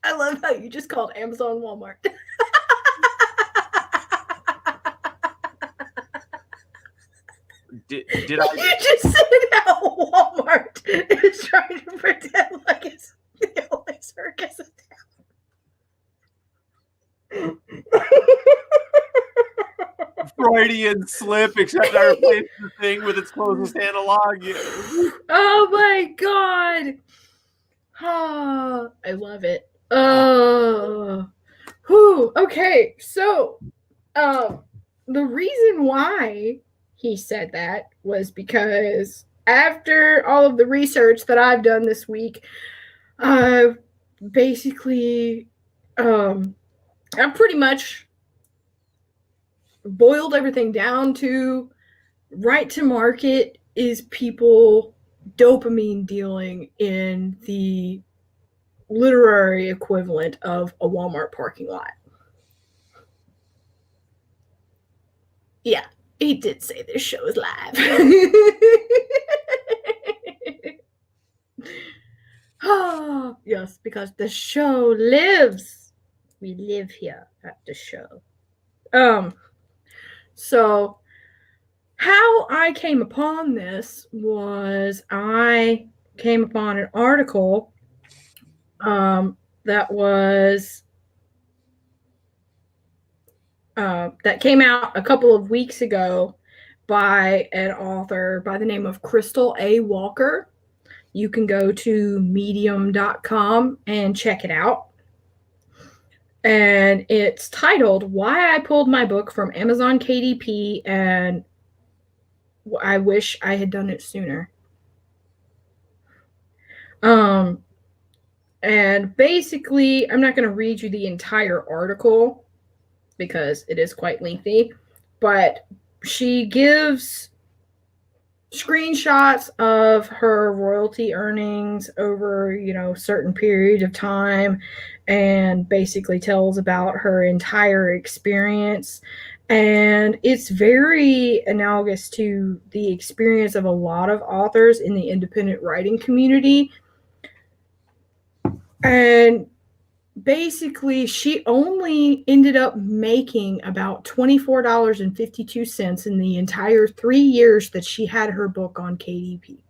I love how you just called Amazon Walmart. Did I? You just said how Walmart is trying to pretend like it's the only circus in town. Freudian slip, except I replaced the thing with its closest analog. Oh my god. Oh, I love it. Oh. Whew. Okay, so the reason why he said that was because after all of the research that I've done this week, I've basically I've pretty much boiled everything down to right to market is people dopamine dealing in the literary equivalent of a Walmart parking lot. Yeah, he did say this show is live. Oh, yes, because the show lives. We live here at the show. So how I came upon this was I came upon an article that was that came out a couple of weeks ago by an author by the name of Crystal A. Walker. You can go to medium.com and check it out. And it's titled Why I Pulled My Book from Amazon KDP and I Wish I Had Done It Sooner. And basically, I'm not going to read you the entire article because it is quite lengthy, but she gives screenshots of her royalty earnings over, certain period of time and basically tells about her entire experience. And it's very analogous to the experience of a lot of authors in the independent writing community. And basically, she only ended up making about $24.52 in the entire 3 years that she had her book on KDP,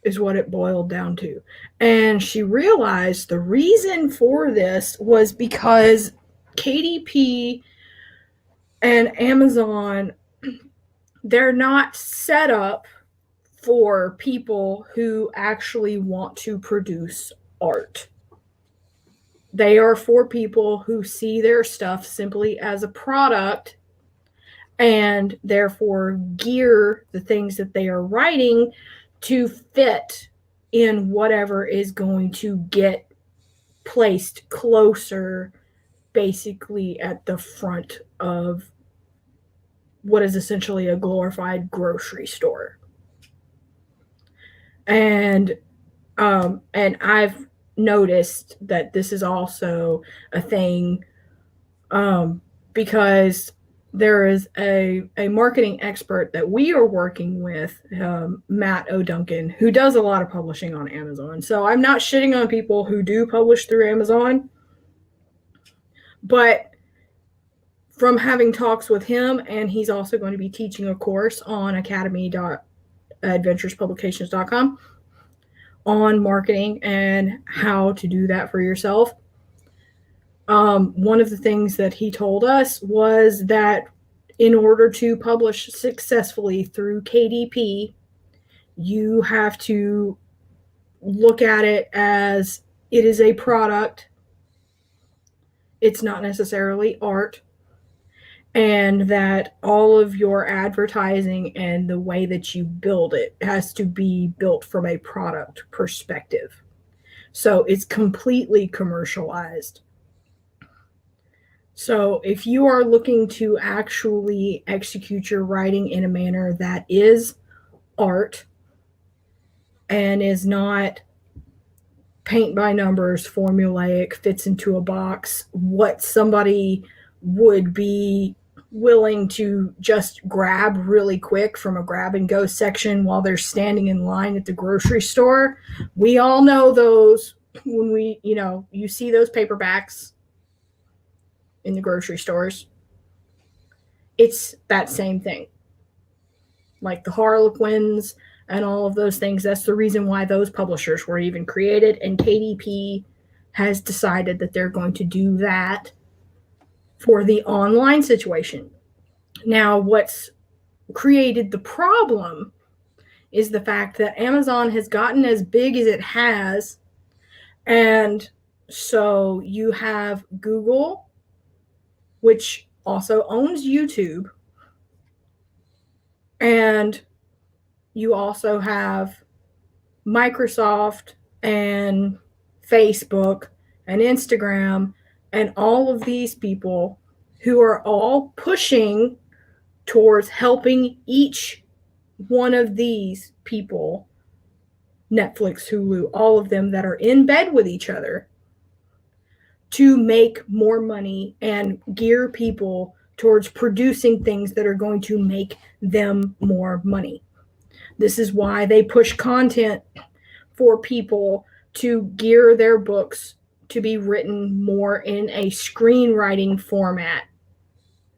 is what it boiled down to. And she realized the reason for this was because KDP and Amazon, they're not set up for people who actually want to produce art. They are for people who see their stuff simply as a product and therefore gear the things that they are writing to fit in whatever is going to get placed closer, basically at the front of what is essentially a glorified grocery store. And I've noticed that this is also a thing because there is a marketing expert that we are working with, Matt O'Duncan, who does a lot of publishing on Amazon. So I'm not shitting on people who do publish through Amazon, but from having talks with him, and he's also going to be teaching a course on academy.adventurouspublications.com on marketing and how to do that for yourself. One of the things that he told us was that in order to publish successfully through KDP, you have to look at it as it is a product. It's not necessarily art. And that all of your advertising and the way that you build it has to be built from a product perspective. So it's completely commercialized. So if you are looking to actually execute your writing in a manner that is art and is not paint by numbers, formulaic, fits into a box, what somebody would be willing to just grab really quick from a grab and go section while they're standing in line at the grocery store. We all know those when you see those paperbacks in the grocery stores, it's that same thing. Like the Harlequins and all of those things. That's the reason why those publishers were even created. And KDP has decided that they're going to do that for the online situation. Now, what's created the problem is the fact that Amazon has gotten as big as it has. And so you have Google, which also owns YouTube. And you also have Microsoft and Facebook and Instagram and all of these people who are all pushing towards helping each one of these people, Netflix, Hulu, all of them that are in bed with each other, to make more money and gear people towards producing things that are going to make them more money. This is why they push content for people to gear their books to be written more in a screenwriting format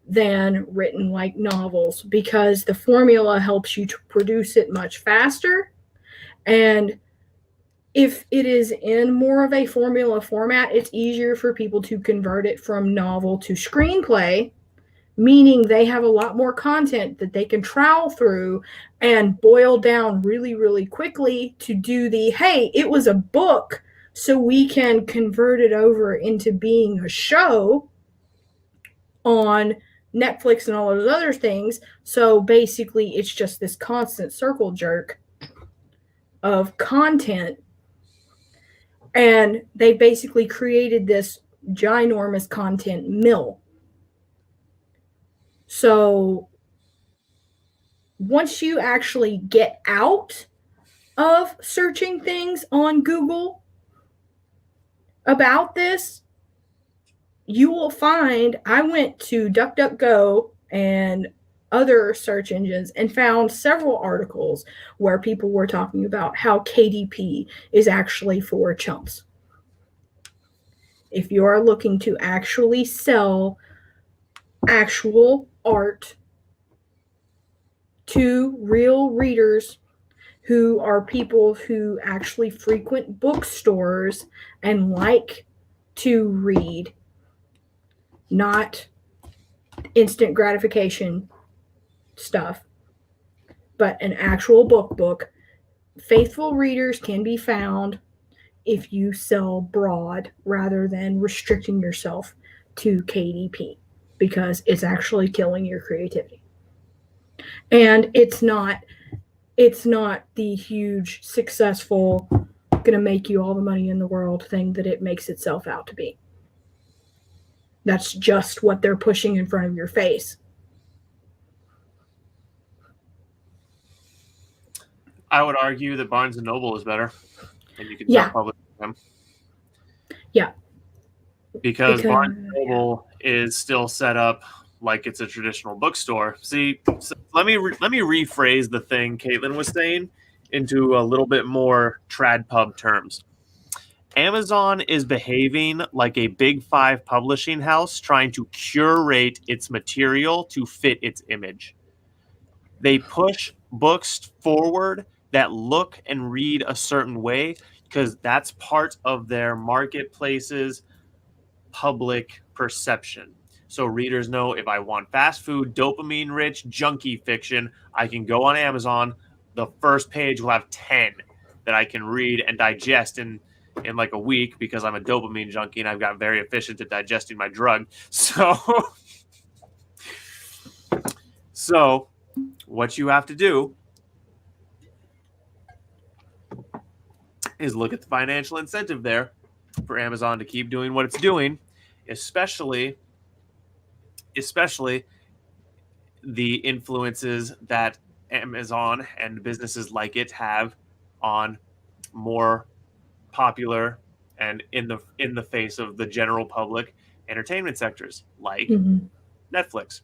than written like novels, because the formula helps you to produce it much faster. And if it is in more of a formula format, it's easier for people to convert it from novel to screenplay, meaning they have a lot more content that they can trowel through and boil down really, really quickly to do the, hey, it was a book, so we can convert it over into being a show on Netflix and all those other things. So basically, it's just this constant circle jerk of content. And they basically created this ginormous content mill. So once you actually get out of searching things on Google about this, you will find, I went to DuckDuckGo and other search engines and found several articles where people were talking about how KDP is actually for chumps. If you are looking to actually sell actual art to real readers who are people who actually frequent bookstores and like to read, not instant gratification stuff, but an actual book. Faithful readers can be found if you sell broad rather than restricting yourself to KDP, because it's actually killing your creativity. And it's not the huge, successful, gonna make you all the money in the world thing that it makes itself out to be. That's just what they're pushing in front of your face. I would argue that Barnes & Noble is better, and you can start publishing them. Yeah. Because Barnes & Noble is still set up like it's a traditional bookstore. See, so let me rephrase the thing Caitlin was saying into a little bit more trad pub terms. Amazon is behaving like a big five publishing house trying to curate its material to fit its image. They push books forward that look and read a certain way because that's part of their marketplace's public perception. So readers know, if I want fast food, dopamine-rich, junky fiction, I can go on Amazon. The first page will have 10 that I can read and digest in like a week, because I'm a dopamine junkie and I've got very efficient at digesting my drug. So what you have to do is look at the financial incentive there for Amazon to keep doing what it's doing, especially the influences that Amazon and businesses like it have on more popular and in the face of the general public entertainment sectors like Netflix.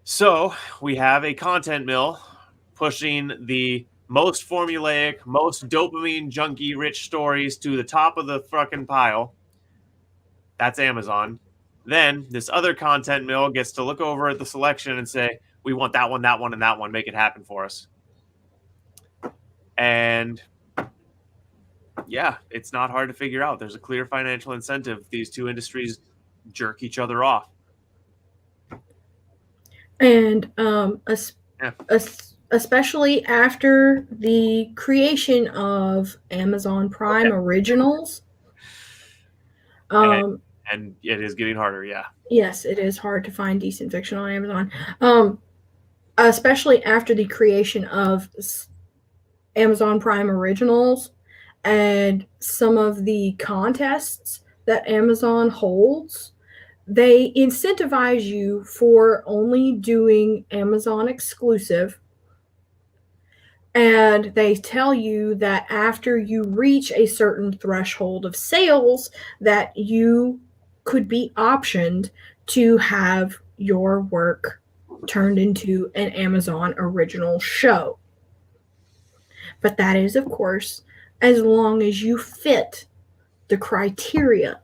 So we have a content mill pushing the most formulaic, most dopamine junkie rich stories to the top of the fucking pile. That's Amazon. Then this other content mill gets to look over at the selection and say, we want that one, and that one. Make it happen for us. And yeah, it's not hard to figure out. There's a clear financial incentive. These two industries jerk each other off. And especially after the creation of Amazon Prime Originals. And it is getting harder, yeah. Yes, it is hard to find decent fiction on Amazon. Especially after the creation of Amazon Prime Originals and some of the contests that Amazon holds, they incentivize you for only doing Amazon exclusive. And they tell you that after you reach a certain threshold of sales, that you could be optioned to have your work turned into an Amazon original show. But that is, of course, as long as you fit the criteria.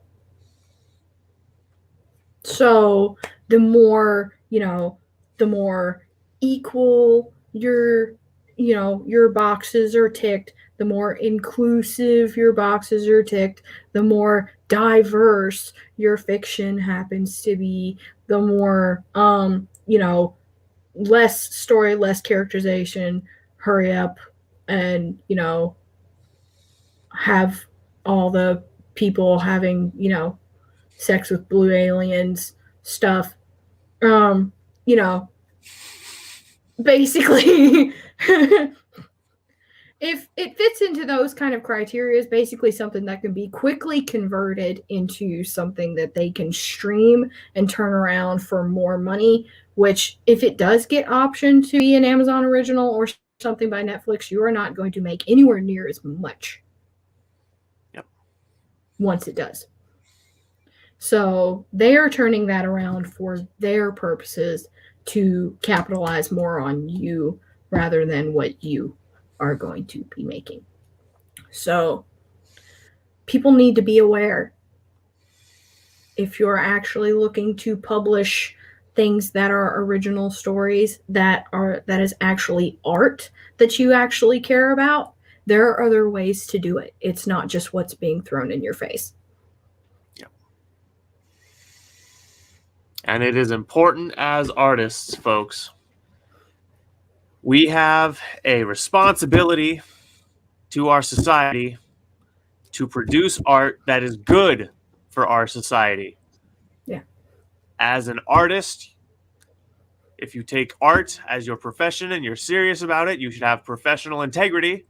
So the more, the more equal your boxes are ticked, the more inclusive your boxes are ticked, the more diverse your fiction happens to be, the more, less story, less characterization, hurry up and, have all the people having, sex with blue aliens stuff. Basically, if it fits into those kind of criteria, is basically something that can be quickly converted into something that they can stream and turn around for more money, which if it does get optioned to be an Amazon original or something by Netflix, you are not going to make anywhere near as much. Yep. Once it does. So they are turning that around for their purposes to capitalize more on you rather than what you are going to be making. So people need to be aware. If you're actually looking to publish things that are original stories, that is actually art that you actually care about, there are other ways to do it. It's not just what's being thrown in your face. Yep. And it is important as artists, folks. We have a responsibility to our society to produce art that is good for our society. Yeah. As an artist, if you take art as your profession and you're serious about it, you should have professional integrity,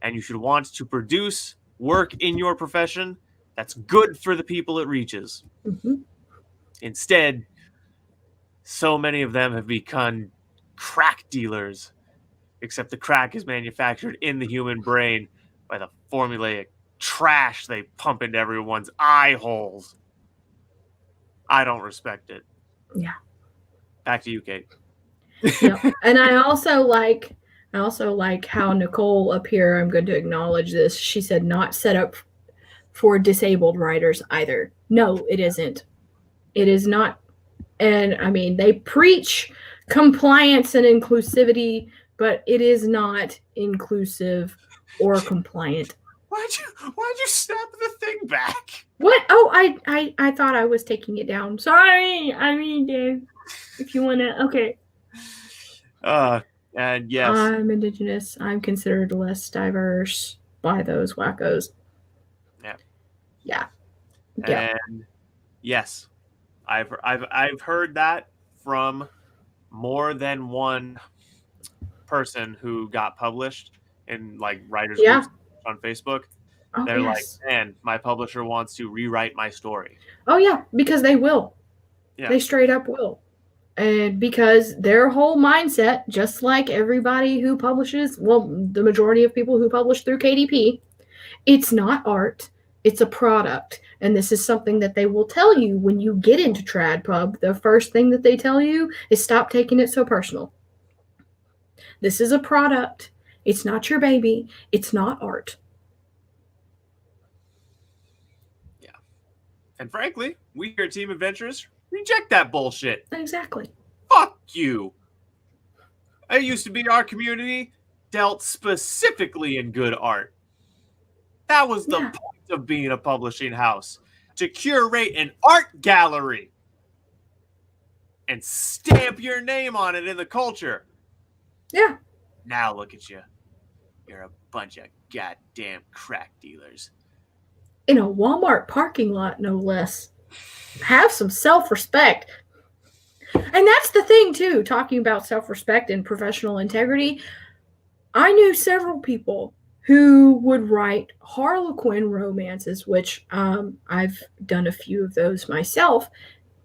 and you should want to produce work in your profession that's good for the people it reaches. Mm-hmm. Instead, so many of them have become crack dealers, except the crack is manufactured in the human brain by the formulaic trash they pump into everyone's eye holes. I don't respect it. Yeah. Back to you, Kate. Yep. And I also like how Nicole up here, I'm going to acknowledge this. She said not set up for disabled writers either. No, it isn't. It is not. And I mean, they preach compliance and inclusivity, but it is not inclusive or compliant. Why'd you snap the thing back? What? Oh, I thought I was taking it down. Sorry. I mean, Dave, if you want to, okay. And yes, I'm Indigenous. I'm considered less diverse by those wackos. Yeah. And yes, I've heard that from more than one person who got published in like writers groups on Facebook. Oh, They're like, man, my publisher wants to rewrite my story. Oh yeah, because they will. Yeah. They straight up will. And because their whole mindset, just like everybody who publishes, well, the majority of people who publish through KDP, it's not art, it's a product. And this is something that they will tell you when you get into TradPub. The first thing that they tell you is stop taking it so personal. This is a product. It's not your baby. It's not art. Yeah. And frankly, we here at Team Adventurous reject that bullshit. Exactly. Fuck you. It used to be our community dealt specifically in good art. That was the point of being a publishing house, to curate an art gallery and stamp your name on it in the culture. Yeah. Now look at you. You're a bunch of goddamn crack dealers. In a Walmart parking lot, no less. Have some self-respect. And that's the thing, too, talking about self-respect and professional integrity. I knew several people who would write Harlequin romances, which I've done a few of those myself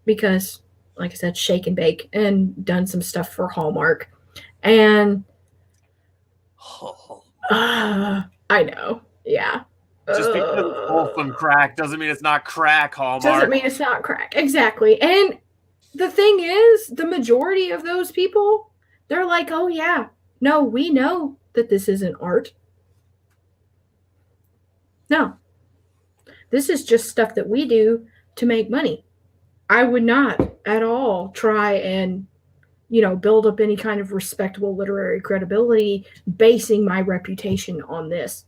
because, like I said, shake and bake, and done some stuff for Hallmark. And I know, yeah. Just because it's wholesome crack doesn't mean it's not crack, Hallmark. Doesn't mean it's not crack. Exactly. And the thing is, the majority of those people, they're like, oh, yeah, no, we know that this isn't art. No. This is just stuff that we do to make money. I would not at all try and, build up any kind of respectable literary credibility basing my reputation on this.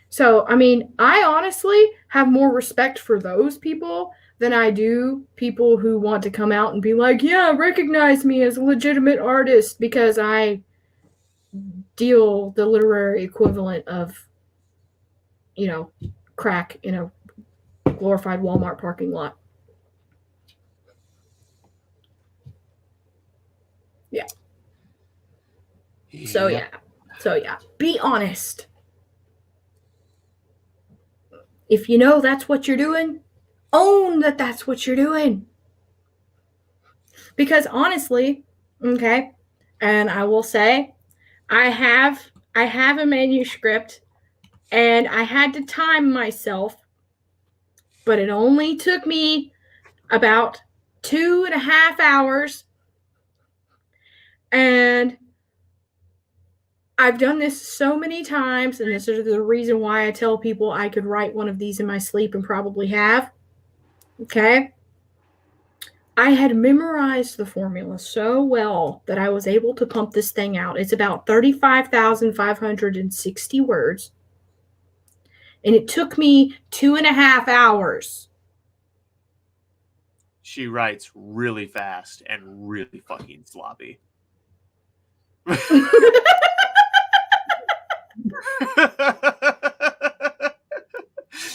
So, I mean, I honestly have more respect for those people than I do people who want to come out and be like, yeah, recognize me as a legitimate artist because I deal the literary equivalent of, crack in a glorified Walmart parking lot. Yeah. So, yeah. Be honest. If you know that's what you're doing, own that that's what you're doing. Because honestly, okay, and I will say, I have a manuscript, and I had to time myself, but it only took me about 2.5 hours, and I've done this so many times, and this is the reason why I tell people I could write one of these in my sleep, and probably have. Okay? I had memorized the formula so well that I was able to pump this thing out. It's about 35,560 words. And it took me 2.5 hours. She writes really fast and really fucking sloppy.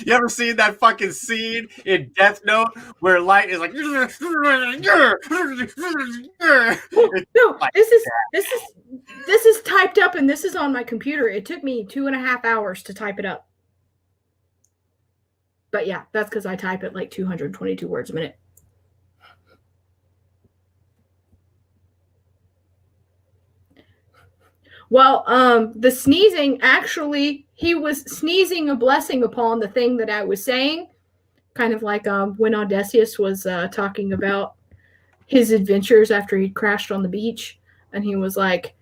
You ever seen that fucking scene in Death Note where Light is like, no, this is typed up, and this is on my computer. It took me 2.5 hours to type it up. But yeah, that's because I type at like 222 words a minute. Well, the sneezing, actually, he was sneezing a blessing upon the thing that I was saying. Kind of like when Odysseus was talking about his adventures after he'd crashed on the beach. And he was like,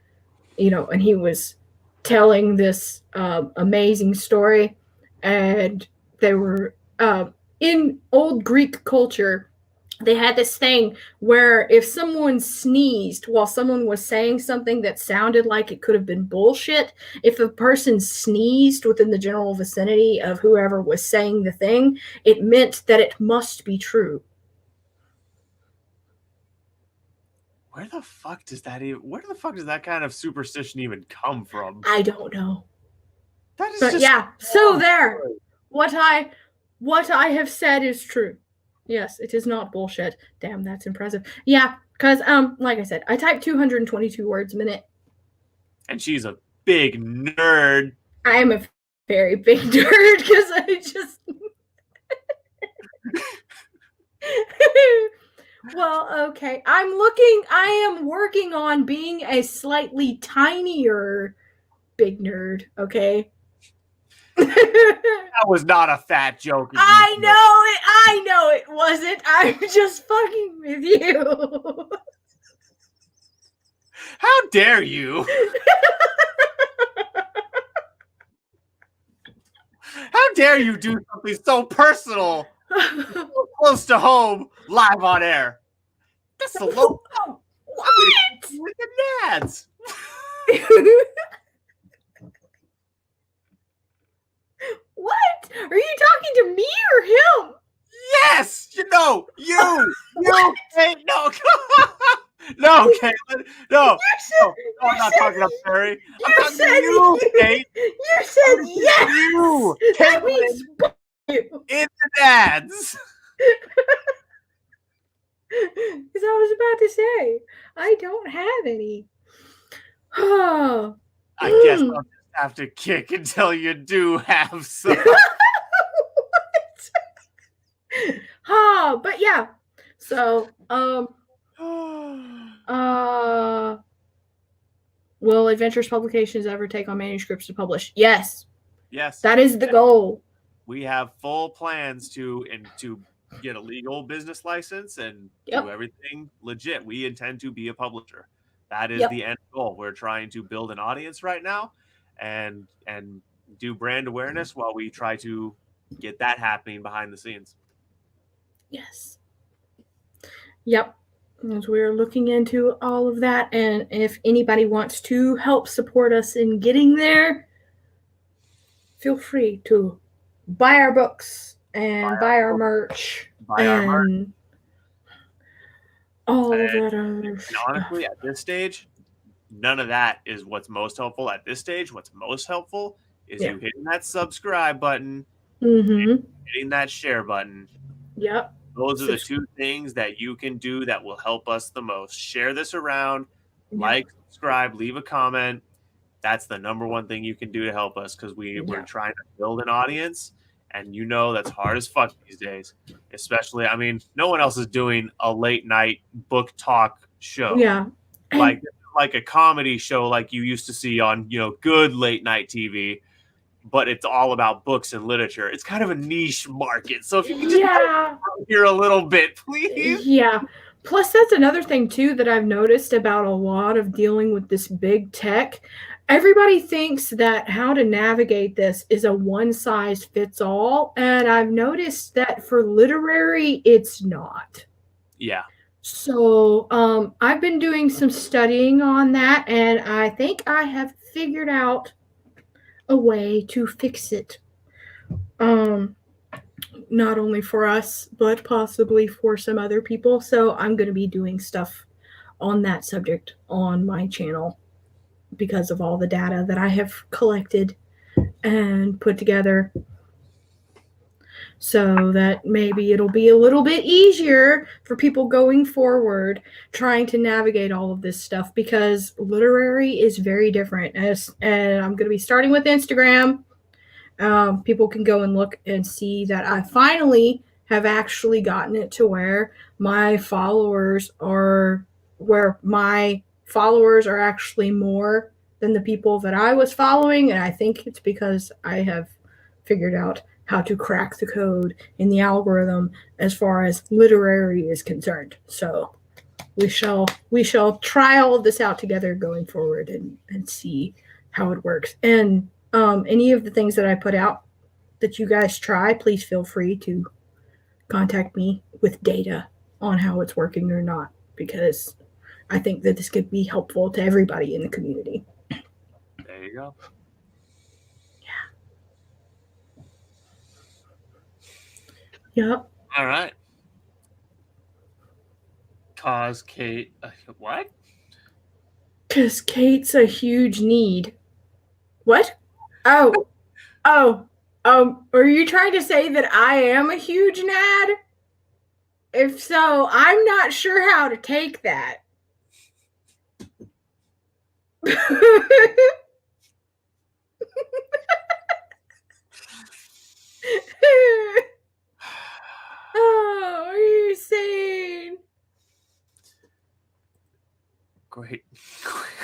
and he was telling this amazing story. And they were, in old Greek culture, they had this thing where if someone sneezed while someone was saying something that sounded like it could have been bullshit, if a person sneezed within the general vicinity of whoever was saying the thing, it meant that it must be true. Where the fuck does that kind of superstition even come from? I don't know. That is but just yeah, so there. What I have said is true. Yes, it is not bullshit. Damn, that's impressive. Yeah, because like I said, I type 222 words a minute. And she's a big nerd. I am a very big nerd because I just Well, okay. I am working on being a slightly tinier big nerd, okay? That was not a fat joke. I know it wasn't. I'm just fucking with you. How dare you? How dare you do something so personal, so close to home, live on air? That's the low. What? With the nads. What? Are you talking to me or him? Yes, you, hey, no, no, Caitlin, no, I'm not talking to Perry. I'm talking to you, Kate. You said yes. You, That means Caitlin, in the dads. Because I was about to say, I don't have any. Oh. I guess I'll just have to kick until you do have some. But yeah. So, will Adventures Publications ever take on manuscripts to publish? Yes. Yes. That is the goal. We have full plans to get a legal business license and do everything legit. We intend to be a publisher. That is the end goal. We're trying to build an audience right now and do brand awareness while we try to get that happening behind the scenes. Yes. Yep. As we're looking into all of that, and if anybody wants to help support us in getting there, feel free to buy our books and buy our merch and all of that other stuff. Honestly, at this stage, none of that is what's most helpful. At this stage, what's most helpful is you hitting that subscribe button, hitting that share button. Yep. Those are the two things that you can do that will help us the most. Share this around, like, subscribe, leave a comment. That's the number one thing you can do to help us, because we're trying to build an audience, and that's hard as fuck these days. Especially, I mean, no one else is doing a late night book talk show. Yeah. Like a comedy show like you used to see on, good late night TV. But it's all about books and literature. It's kind of a niche market. So if you can just here a little bit, please. Yeah. Plus, that's another thing, too, that I've noticed about a lot of dealing with this big tech. Everybody thinks that how to navigate this is a one-size-fits-all. And I've noticed that for literary, it's not. Yeah. So I've been doing some studying on that, and I think I have figured out a way to fix it. Not only for us, but possibly for some other people. So I'm going to be doing stuff on that subject on my channel because of all the data that I have collected and put together, so that maybe it'll be a little bit easier for people going forward trying to navigate all of this stuff, because literary is very different. And I'm going to be starting with Instagram. People can go and look and see that I finally have actually gotten it to where my followers are actually more than the people that I was following. And I think it's because I have figured out how to crack the code in the algorithm as far as literary is concerned. So we shall try all of this out together going forward and see how it works. And any of the things that I put out that you guys try, please feel free to contact me with data on how it's working or not, because I think that this could be helpful to everybody in the community. There you go. Yep. All right. Cause Kate, what? Because Kate's a huge need. What? Oh. Are you trying to say that I am a huge nad? If so, I'm not sure how to take that. Oh, what are you saying? Great.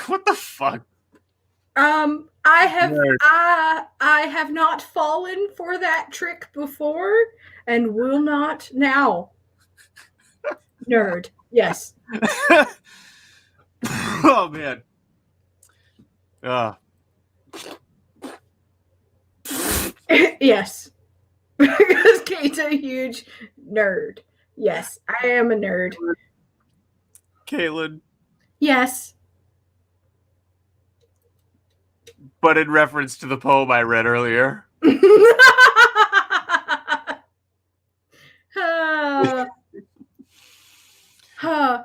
What the fuck? I have not fallen for that trick before and will not now. Nerd. Yes. Oh man. Yes. Because Kate's a huge nerd. Yes, I am a nerd. Caitlin, Yes. but in reference to the poem I read earlier.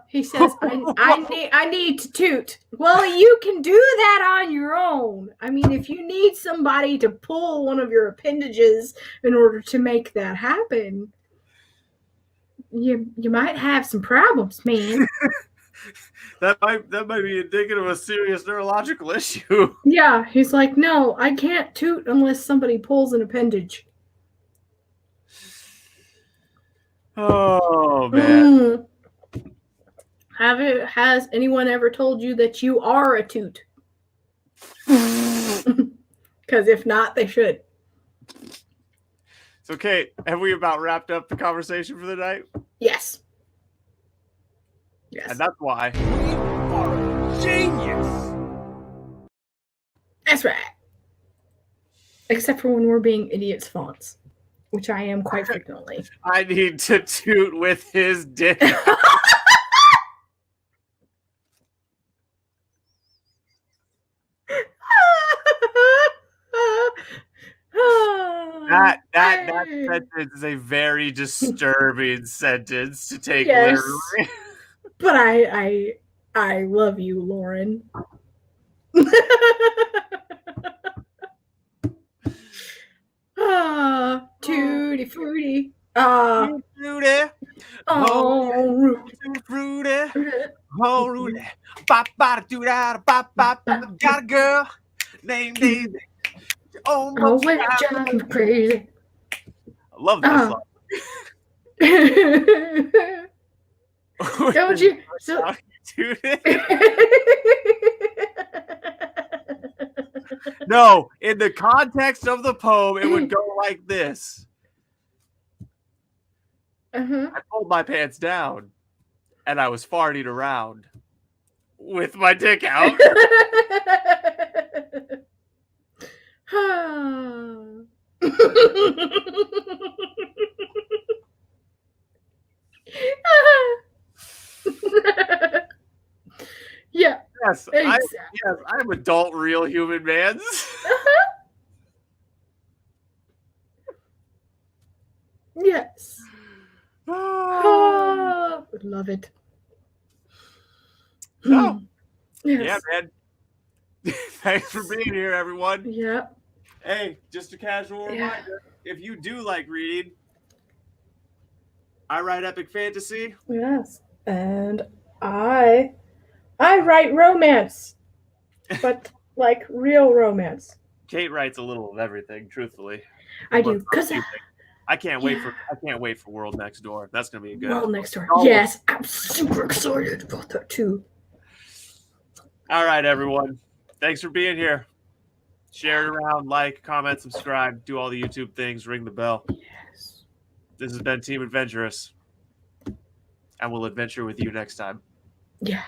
He says, I need to toot. Well, you can do that on your own. I mean, if you need somebody to pull one of your appendages in order to make that happen, you might have some problems, man. that might be indicative of a serious neurological issue. Yeah, he's like, no, I can't toot unless somebody pulls an appendage. Oh man. Has anyone ever told you that you are a toot? Because if not, they should. So, Kate, have we about wrapped up the conversation for the night? Yes. And that's why you are a genius. That's right. Except for when we're being idiots fonts, which I am quite frequently. I need to toot with his dick. That sentence is a very disturbing sentence to take literally. But I love you, Lauren. Tutti fruity. Fruity. Oh, fruity. Oh, Rudy. Bop, bop, do that. Bop, bop, bop. Got a girl named Daisy. Oh, wait, I'm crazy. I love this song. Don't you? No, in the context of the poem, it would go like this. I pulled my pants down, and I was farting around with my dick out. Yeah. Yes, exactly. I'm adult, real human mans. Yes. Love it. So, yes. Yeah, man. Thanks for being here, everyone. Yeah. Hey, just a casual reminder, if you do like reading, I write epic fantasy. Yes. And I write romance. But like real romance. Kate writes a little of everything, truthfully. I do, because I can't wait for World Next Door. That's gonna be a good World Next Door. Yes, I'm super excited about that too. All right, everyone. Thanks for being here. Share it around, like, comment, subscribe, do all the YouTube things, ring the bell. Yes. This has been Team Adventurous, and we'll adventure with you next time. Yeah.